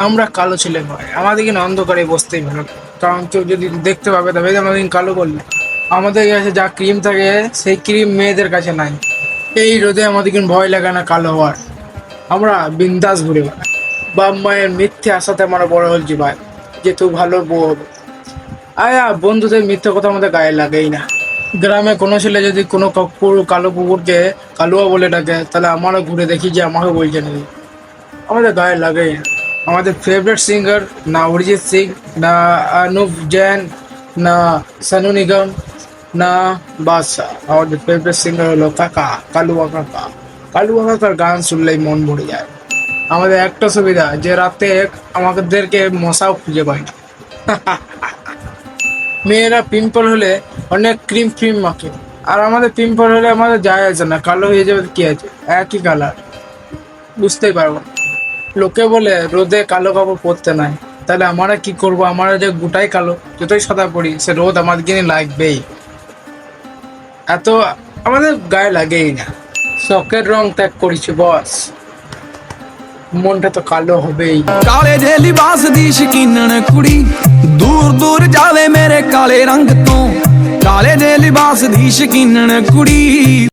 আমরা কালো ছেলে নয়, আমাদের কিন্তু অন্ধকারে বসতেই ভালো লাগে। কারণ কেউ যদি দেখতে পাবে তবে আমাদের কালো করলে আমাদের কাছে যা ক্রিম থাকে সেই ক্রিম মেয়েদের কাছে নাই। এই রোদে আমাদের কিন্তু ভয় লাগে না কালো হওয়ার। আমরা বিন্দাস ঘুরে বেড়াই। বাপ মায়ের মিথ্যে আশাতে আমরা বড় হয়েছি ভাই, যে তুই ভালো বউ হবে। আয়া বন্ধুদের মিথ্যে কথা আমাদের গায়ে লাগেই না। গ্রামে কোনো ছেলে যদি কোনো কুকুর কালো কুকুরকে কালুয়া বলে ডাকে তাহলে আমারও ঘুরে দেখি যে আমাকে বলছে নাকি, আমাদের গায়ে লাগেই না। আমাদের ফেভারিট সিঙ্গার না অরিজিৎ সিং, না অনুপ জৈন, না সানু নিগম, না বাদশা। আমাদের ফেভারিট সিঙ্গার হলো কাকা, কালুয়া কাকা। কালুয়া কাকার গান শুনলেই মন ভরে যায়। আমাদের একটা সুবিধা যে রাতে আমাদেরকে মশাও খুঁজে পায় না। মেয়েরা পিম্পল হলে অনেক ক্রিম ফ্রিম মাখে, আর আমাদের পিম্পল হলে আমাদের যায় আছে না, কালো হয়ে যাবে কি আছে, একই কালার, বুঝতেই পারবো না। লোকে বলে রোদে কালো কাপড় পরতে নাই, তাহলে আমরা কি করব? আমরা যে গোটাই কালো, যতই সাদা পড়ি সে রোদ আমাদেরকে নিয়ে লাগবেই। এত আমাদের গায়ে লাগেই না। শখের রং ত্যাগ করেছি বস, মনটা তো কালো হবেই। काले जे लिबास दी शकीनन कुड़ी दूर दूर जावे मेरे काले रंग तो काले जे लिबास दी शकीनन कुड़ी।